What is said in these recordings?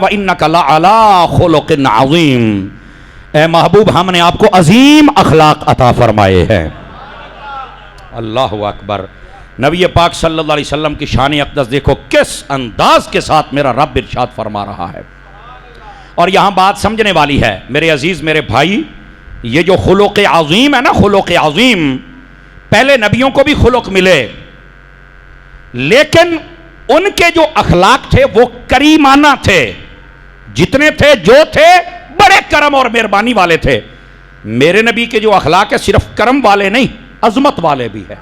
وَإِنَّكَ لَعَلَىٰ خُلُقٍ عَظِيمٍ، اے محبوب ہم نے آپ کو عظیم اخلاق عطا فرمائے ہیں۔ اللہ اکبر۔ نبی پاک صلی اللہ علیہ وسلم کی شان اقدس دیکھو کس انداز کے ساتھ میرا رب ارشاد فرما رہا ہے۔ اور یہاں بات سمجھنے والی ہے میرے عزیز میرے بھائی، یہ جو خلق عظیم ہے نا، خلق عظیم، پہلے نبیوں کو بھی خلق ملے، لیکن ان کے جو اخلاق تھے وہ کریمانہ تھے، جتنے تھے جو تھے بڑے کرم اور مہربانی والے تھے۔ میرے نبی کے جو اخلاق ہے صرف کرم والے نہیں، عظمت والے بھی ہیں۔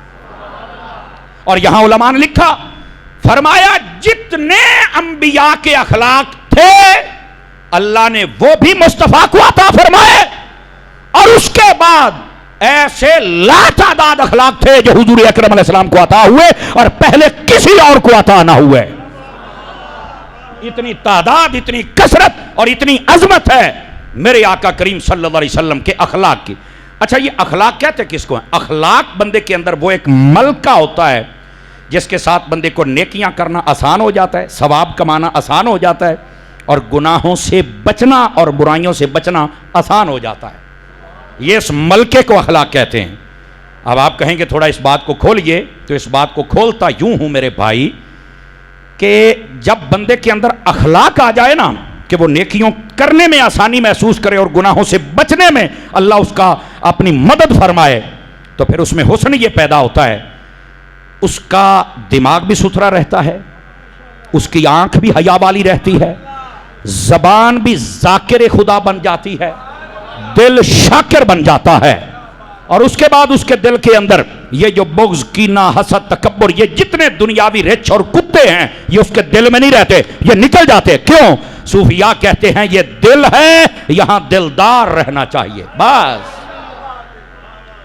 اور یہاں علماء نے لکھا، فرمایا جتنے انبیاء کے اخلاق تھے اللہ نے وہ بھی مصطفیٰ کو عطا فرمائے، اور اس کے بعد ایسے لا تعداد اخلاق تھے جو حضور اکرم علیہ السلام کو عطا ہوئے اور پہلے کسی اور کو عطا نہ ہوئے۔ اتنی تعداد، اتنی کثرت اور اتنی عظمت ہے میرے آقا کریم صلی اللہ علیہ وسلم کے اخلاق کی۔ اچھا، یہ اخلاق کہتے کس کو ہیں؟ اخلاق بندے کے اندر وہ ایک ملکہ ہوتا ہے جس کے ساتھ بندے کو نیکیاں کرنا آسان ہو جاتا ہے، ثواب کمانا آسان ہو جاتا ہے، اور گناہوں سے بچنا اور برائیوں سے بچنا آسان ہو جاتا ہے۔ یہ اس ملکے کو اخلاق کہتے ہیں۔ اب آپ کہیں گے تھوڑا اس بات کو کھولیے، تو اس بات کو کھولتا یوں ہوں میرے بھائی کہ جب بندے کے اندر اخلاق آ جائے نا کہ وہ نیکیوں کرنے میں آسانی محسوس کرے اور گناہوں سے بچنے میں اللہ اس کا اپنی مدد فرمائے، تو پھر اس میں حسن یہ پیدا ہوتا ہے، اس کا دماغ بھی ستھرا رہتا ہے، اس کی آنکھ بھی حیا والی رہتی ہے، زبان بھی ذاکر خدا بن جاتی ہے، دل شاکر بن جاتا ہے، اور اس کے بعد اس کے دل کے اندر یہ جو بغض، کینہ، حسد، تکبر، یہ جتنے دنیاوی رچ اور کتے ہیں یہ اس کے دل میں نہیں رہتے، یہ نکل جاتے۔ کیوں؟ صوفیاء کہتے ہیں یہ دل ہے، یہاں دلدار رہنا چاہیے، بس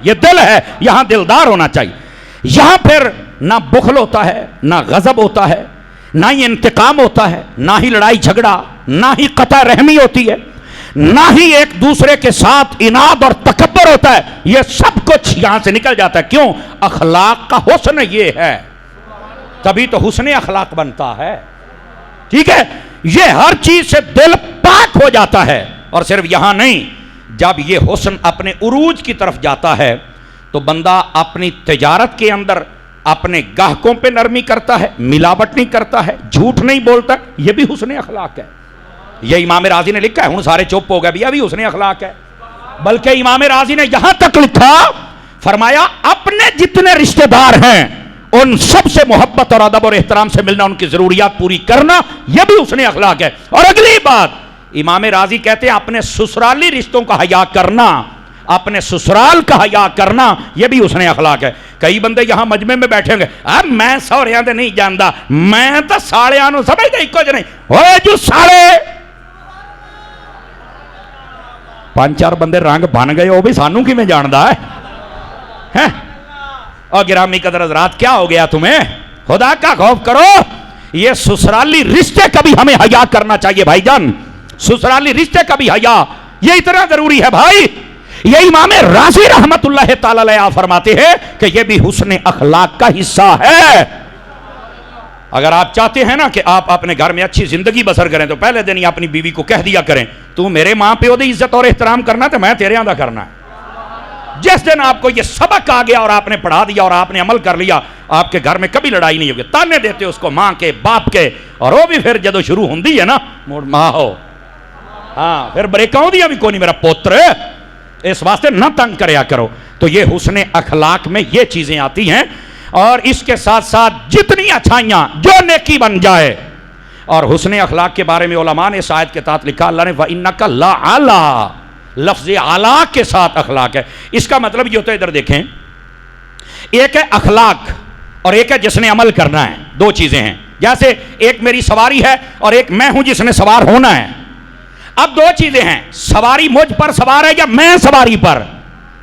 یہ دل ہے، یہاں دلدار ہونا چاہیے۔ یہاں پھر نہ بخل ہوتا ہے، نہ غضب ہوتا ہے، نہ ہی انتقام ہوتا ہے، نہ ہی لڑائی جھگڑا، نہ ہی قطع رحمی ہوتی ہے، نہ ہی ایک دوسرے کے ساتھ اناد اور تکبر ہوتا ہے۔ یہ سب کچھ یہاں سے نکل جاتا ہے۔ کیوں؟ اخلاق کا حسن یہ ہے، تبھی تو حسن اخلاق بنتا ہے۔ ٹھیک ہے، یہ ہر چیز سے دل پاک ہو جاتا ہے۔ اور صرف یہاں نہیں، جب یہ حسن اپنے عروج کی طرف جاتا ہے تو بندہ اپنی تجارت کے اندر اپنے گاہکوں پہ نرمی کرتا ہے، ملاوٹ نہیں کرتا ہے، جھوٹ نہیں بولتا، یہ بھی حسن اخلاق ہے۔ یہ امام راضی نے لکھا ہے، ہوں سارے چپ ہو گئے، بھی حسن اخلاق ہے۔ بلکہ امام راضی نے یہاں تک لکھا، فرمایا اپنے جتنے رشتہ دار ہیں ان سب سے محبت اور ادب اور احترام سے ملنا، ان کی ضروریات پوری کرنا، یہ بھی حسن اخلاق ہے۔ اور اگلی بات امام راضی کہتے ہیں اپنے سسرالی رشتوں کا حیا کرنا، اپنے سسرال کا حیا کرنا، یہ بھی حسن اخلاق ہے۔ کئی بندے یہاں مجمع میں بیٹھے گے، اب میں سوریاں تے نہیں جاندا، میں تو ساڑیاں نو سمجھدا ہی کچھ نہیں، اوے جو ساڑے پانچ چار بندے رنگ بن گئے، وہ بھی سانو کی میں جاندا ہے۔ اور گرامی قدر حضرات، کیا ہو گیا تمہیں؟ خدا کا خوف کرو۔ یہ سسرالی رشتے کا بھی ہمیں حیا کرنا چاہیے بھائی جان، سسرالی رشتے کا بھی حیا یہ اتنا ضروری ہے بھائی۔ یہ امام راضی رحمت اللہ تعالی علیہ فرماتے ہیں کہ یہ بھی حسن اخلاق کا حصہ ہے۔ اگر آپ چاہتے ہیں نا کہ آپ اپنے گھر میں اچھی زندگی بسر کریں تو پہلے دن ہی اپنی بیوی کو کہہ دیا کریں، تو میرے ماں پیو دی عزت اور احترام کرنا تو میں تیرے آندہ کرنا ہے۔ جس دن آپ کو یہ سبق آ گیا اور آپ نے پڑھا دیا اور آپ نے عمل کر لیا، آپ کے گھر میں کبھی لڑائی نہیں ہوگی۔ تانے دیتے اس کو ماں کے، باپ کے، اور وہ بھی پھر جدو شروع ہوندی ہے نا موڑ ماں ہو، ہاں پھر بریکاؤں دیا بھی کوئی نہیں میرا پوتر، اس واسطے نہ تنگ کریا کرو۔ تو یہ حسن اخلاق میں یہ چیزیں آتی ہیں، اور اس کے ساتھ ساتھ جتنی اچھائیاں جو نیکی بن جائے۔ اور حسن اخلاق کے بارے میں علماء نے اس آیت کے تحت لکھا، اللہ نے وَإِنَّكَ لَعَلَىٰ، لفظ اعلیٰ کے ساتھ اخلاق ہے۔ اس کا مطلب یہ ہوتا ہے، ادھر دیکھیں، ایک ہے اخلاق اور ایک ہے جس نے عمل کرنا ہے، دو چیزیں ہیں۔ جیسے ایک میری سواری ہے اور ایک میں ہوں جس نے سوار ہونا ہے۔ اب دو چیزیں ہیں، سواری مجھ پر سوار ہے یا میں سواری پر؟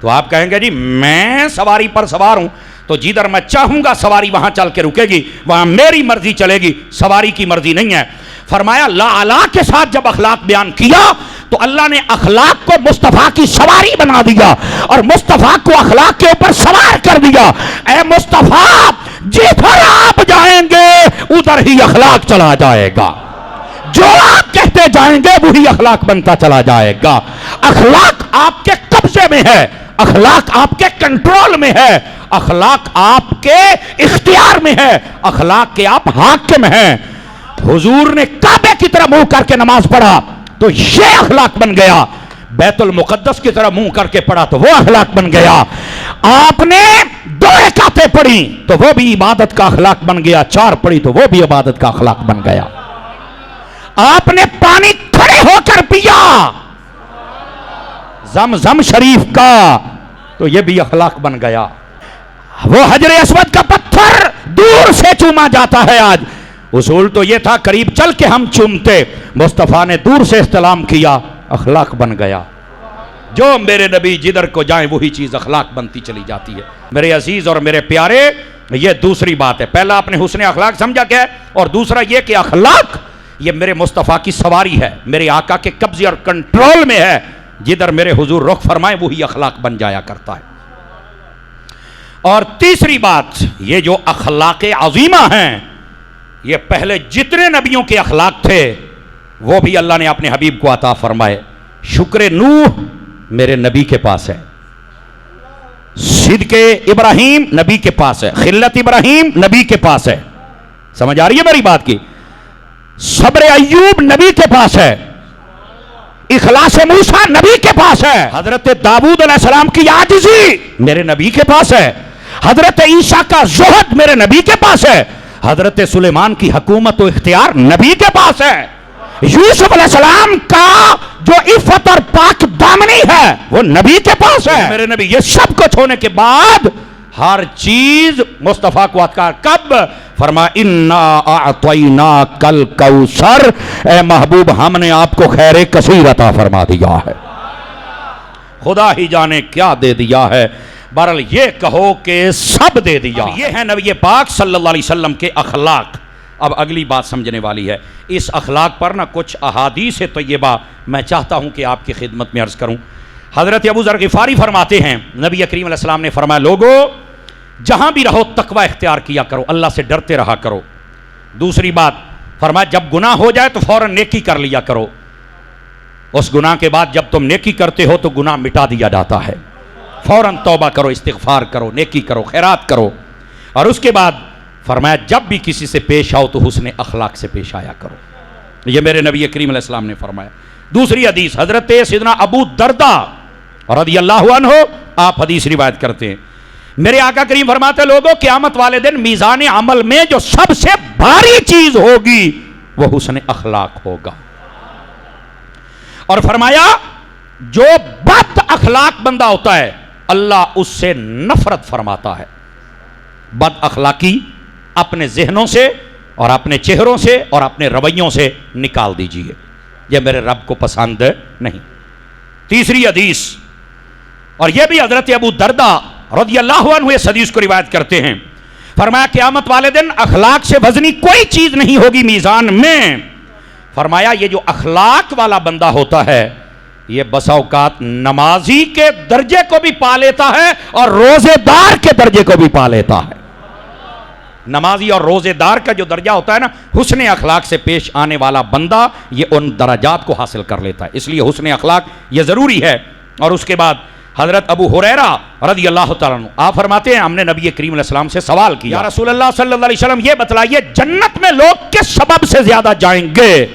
تو آپ کہیں گے جی میں سواری پر سوار ہوں، تو جدھر میں چاہوں گا سواری وہاں چل کے رکے گی، وہاں میری مرضی چلے گی، سواری کی مرضی نہیں ہے۔ فرمایا لا کے ساتھ جب اخلاق بیان کیا تو اللہ نے اخلاق کو مصطفیٰ کی سواری بنا دیا اور مصطفیٰ کو اخلاق کے اوپر سوار کر دیا۔ اے مصطفیٰ جدھر آپ جائیں گے ادھر ہی اخلاق چلا جائے گا، جو آپ کہتے وہی اخلاق بنتا چلا جائے گا. اخلاق آپ کے قبضے میں ہے, اخلاق آپ کے کنٹرول میں ہے, اخلاق آپ کے اختیار میں ہے, اخلاق کے آپ حاکم ہیں. حضور نے کعبے کی طرح منہ کر کے نماز پڑھا تو یہ اخلاق بن گیا, بیت المقدس کی طرح منہ کر کے پڑھا تو وہ اخلاق بن گیا. آپ نے 2 رکعتیں پڑھی تو وہ بھی عبادت کا اخلاق بن گیا, 4 پڑھی تو وہ بھی عبادت کا اخلاق بن گیا. آپ نے پانی کھڑے ہو کر پیا زمزم شریف کا تو یہ بھی اخلاق بن گیا. وہ حجر اسود کا پتھر دور سے چوما جاتا ہے آج, اصول تو یہ تھا قریب چل کے ہم چومتے, مصطفیٰ نے دور سے استلام کیا, اخلاق بن گیا. جو میرے نبی جدھر کو جائیں وہی چیز اخلاق بنتی چلی جاتی ہے. میرے عزیز اور میرے پیارے, یہ دوسری بات ہے. پہلا آپ نے حسن اخلاق سمجھا کیا ہے, اور دوسرا یہ کہ اخلاق یہ میرے مصطفیٰ کی سواری ہے, میرے آقا کے قبضے اور کنٹرول میں ہے. جدھر میرے حضور رخ فرمائے وہی اخلاق بن جایا کرتا ہے. اور تیسری بات, یہ جو اخلاق عظیمہ ہیں یہ پہلے جتنے نبیوں کے اخلاق تھے وہ بھی اللہ نے اپنے حبیب کو عطا فرمائے. شکر نوح میرے نبی کے پاس ہے, صدق ابراہیم نبی کے پاس ہے, خلت ابراہیم نبی کے پاس ہے. سمجھ آ رہی ہے میری بات کی؟ صبر ایوب نبی کے پاس ہے, اخلاص موسیٰ نبی کے پاس ہے, حضرت داؤد علیہ السلام کی عاجزی میرے نبی کے پاس ہے, حضرت عیسیٰ کا زہد میرے نبی کے پاس ہے, حضرت سلیمان کی حکومت و اختیار نبی کے پاس ہے, یوسف علیہ السلام کا جو عفت اور پاک دامنی ہے وہ نبی کے پاس ہے. میرے نبی یہ سب کچھ ہونے کے بعد ہر چیز مصطفیٰ کو عطا. کب فرمایا انا اعطیناک الکوثر, اے محبوب ہم نے آپ کو خیر کثیر عطا فرما دیا ہے. خدا ہی جانے کیا دے دیا ہے, بہرحال یہ کہو کہ سب دے دیا. یہ ہے نبی پاک صلی اللہ علیہ وسلم کے اخلاق. اب اگلی بات سمجھنے والی ہے. اس اخلاق پر نہ کچھ احادیث طیبہ میں چاہتا ہوں کہ آپ کی خدمت میں عرض کروں. حضرت ابو ذر غفاری فرماتے ہیں نبی کریم علیہ السلام نے فرمایا, لوگو جہاں بھی رہو تقوی اختیار کیا کرو, اللہ سے ڈرتے رہا کرو. دوسری بات فرمایا جب گناہ ہو جائے تو فوراً نیکی کر لیا کرو, اس گناہ کے بعد جب تم نیکی کرتے ہو تو گناہ مٹا دیا جاتا ہے. فوراً توبہ کرو, استغفار کرو, نیکی کرو, خیرات کرو. اور اس کے بعد فرمایا جب بھی کسی سے پیش آؤ تو حسن اخلاق سے پیش آیا کرو. یہ میرے نبی کریم علیہ السلام نے فرمایا. دوسری حدیث حضرت سیدنا ابو درداء رضی اللہ عنہ آپ حدیث روایت کرتے ہیں, میرے آقا کریم فرماتے لوگوں قیامت والے دن میزان عمل میں جو سب سے بھاری چیز ہوگی وہ حسن اخلاق ہوگا. اور فرمایا جو بد اخلاق بندہ ہوتا ہے اللہ اس سے نفرت فرماتا ہے. بد اخلاقی اپنے ذہنوں سے اور اپنے چہروں سے اور اپنے رویوں سے نکال دیجئے, یہ میرے رب کو پسند نہیں. تیسری حدیث, اور یہ بھی حضرت ابو درداء رضی اللہ عنہ اس حدیث کو روایت کرتے ہیں, فرمایا قیامت والے دن اخلاق سے وزنی کوئی چیز نہیں ہوگی میزان میں. فرمایا یہ جو اخلاق والا بندہ ہوتا ہے یہ بسا اوقات نمازی کے درجے کو بھی پا لیتا ہے اور روزے دار کے درجے کو بھی پا لیتا ہے. نمازی اور روزے دار کا جو درجہ ہوتا ہے نا, حسن اخلاق سے پیش آنے والا بندہ یہ ان درجات کو حاصل کر لیتا ہے. اس لیے حسن اخلاق یہ ضروری ہے. اور اس کے بعد حضرت ابو ہریرہ رضی اللہ تعالیٰ عنہ آپ فرماتے ہیں ہم نے نبی کریم علیہ السلام سے سوال کیا, یا رسول اللہ صلی اللہ علیہ وسلم یہ بتلائیے جنت میں لوگ کس سبب سے زیادہ جائیں گے؟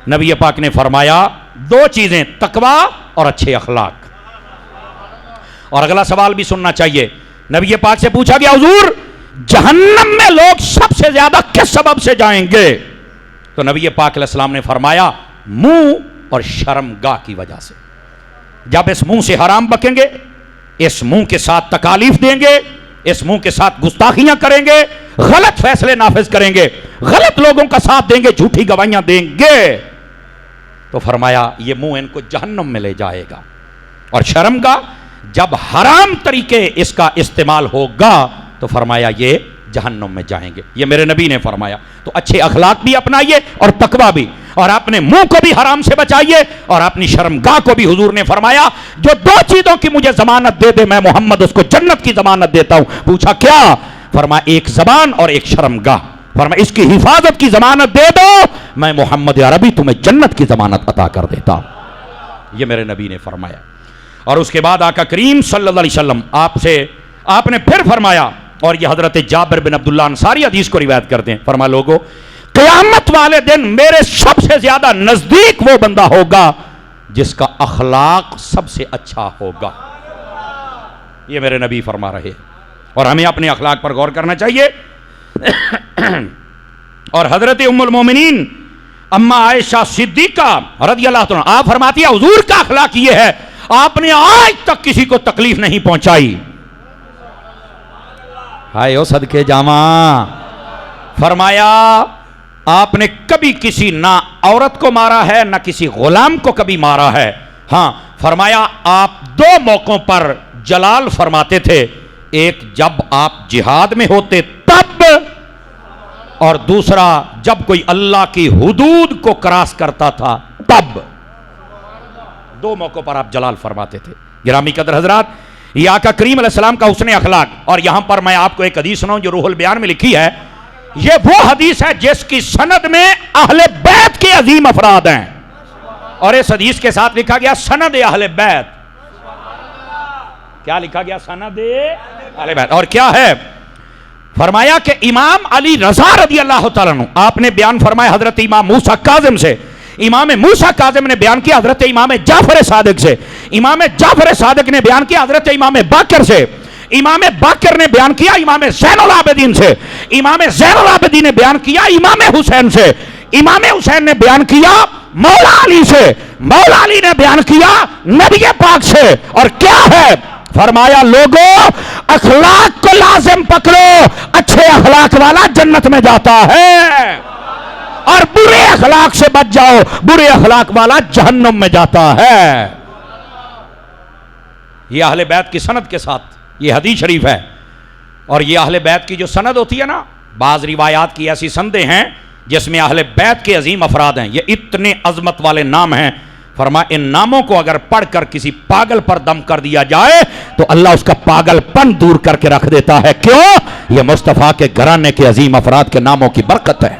نبی پاک نے فرمایا 2 چیزیں, تقوی اور اچھے اخلاق. اور اگلا سوال بھی سننا چاہیے. نبی پاک سے پوچھا گیا حضور جہنم میں لوگ سب سے زیادہ کس سبب سے جائیں گے؟ تو نبی پاک علیہ السلام نے فرمایا منہ اور شرمگاہ کی وجہ سے. جب اس منہ سے حرام بکیں گے, اس منہ کے ساتھ تکالیف دیں گے, اس منہ کے ساتھ گستاخیاں کریں گے, غلط فیصلے نافذ کریں گے, غلط لوگوں کا ساتھ دیں گے, جھوٹی گواہیاں دیں گے, تو فرمایا یہ منہ ان کو جہنم میں لے جائے گا. اور شرمگاہ جب حرام طریقے اس کا استعمال ہوگا تو فرمایا یہ جہنم میں جائیں گے. یہ میرے نبی نے فرمایا. تو اچھے اخلاق بھی اپنائیے اور تقوی بھی, اور اپنے منہ کو بھی حرام سے بچائیے اور اپنی شرمگاہ کو بھی. حضور نے فرمایا جو 2 چیزوں کی مجھے ضمانت دے دے میں محمد اس کو جنت کی ضمانت دیتا ہوں. پوچھا کیا؟ فرمایا ایک زبان اور ایک شرمگاہ. فرمایا اس کی حفاظت کی ضمانت دے دو، میں محمد عربی تمہیں جنت کی ضمانت عطا کر دیتا ہوں. یہ میرے نبی نے فرمایا. اور اس کے بعد آقا کریم صلی اللہ علیہ وسلم آپ نے پھر فرمایا، اور یہ حضرت جابر بن عبداللہ انصاری حدیث کو روایت کرتے ہیں، فرمایا لوگو قیامت والے دن میرے سب سے زیادہ نزدیک وہ بندہ ہوگا جس کا اخلاق سب سے اچھا ہوگا. یہ میرے نبی فرما رہے ہیں، اور ہمیں اپنے اخلاق پر غور کرنا چاہیے. اور حضرت ام المومنین اما عائشہ صدیقہ رضی اللہ عنہ آپ فرماتی ہے حضور کا اخلاق یہ ہے آپ نے آج تک کسی کو تکلیف نہیں پہنچائی. ہائے او صدقے جاواں. فرمایا آپ نے کبھی کسی نہ عورت کو مارا ہے نہ کسی غلام کو کبھی مارا ہے. ہاں فرمایا آپ دو موقعوں پر جلال فرماتے تھے، ایک جب آپ جہاد میں ہوتے تب، اور دوسرا جب کوئی اللہ کی حدود کو کراس کرتا تھا تب. دو موقعوں پر آپ جلال فرماتے تھے. گرامی قدر حضرات، یہ آقا کریم علیہ السلام کا حسن اخلاق. اور یہاں پر میں آپ کو ایک حدیث سناؤں جو روح البیان میں لکھی ہے. یہ وہ حدیث ہے جس کی سند میں اہل بیت کے عظیم افراد ہیں، اور اس حدیث کے ساتھ لکھا گیا سند اہل بیت. کیا لکھا گیا؟ سند اہل بیت. اور کیا ہے؟ فرمایا کہ امام علی رضا رضی اللہ تعالیٰ عنہ آپ نے بیان فرمایا حضرت امام موسیٰ کاظم سے. امام موسیٰ کاظم نے بیان کیا حضرت امام جعفر صادق سے. امام جعفر صادق نے بیان کیا حضرت امام باقر سے. امام باقر نے بیان کیا امام زین العابدین سے. امام زین العابدین نے بیان کیا امام حسین سے. امام حسین نے بیان کیا مولا علی سے. مولا علی نے بیان کیا نبی پاک سے. اور کیا ہے؟ فرمایا لوگوں اخلاق کو لازم پکڑو، اچھے اخلاق والا جنت میں جاتا ہے، اور برے اخلاق سے بچ جاؤ، برے اخلاق والا جہنم میں جاتا ہے. یہ اہل بیت کی سند کے ساتھ یہ حدیث شریف ہے. اور یہ اہل بیت کی جو سند ہوتی ہے نا، بعض روایات کی ایسی سندیں ہیں جس میں اہل بیت کے عظیم افراد ہیں. یہ اتنے عظمت والے نام ہیں. فرمایا ان ناموں کو اگر پڑھ کر کسی پاگل پر دم کر دیا جائے تو اللہ اس کا پاگل پن دور کر کے رکھ دیتا ہے. کیوں؟ یہ مصطفیٰ کے گھرانے کے عظیم افراد کے ناموں کی برکت ہے.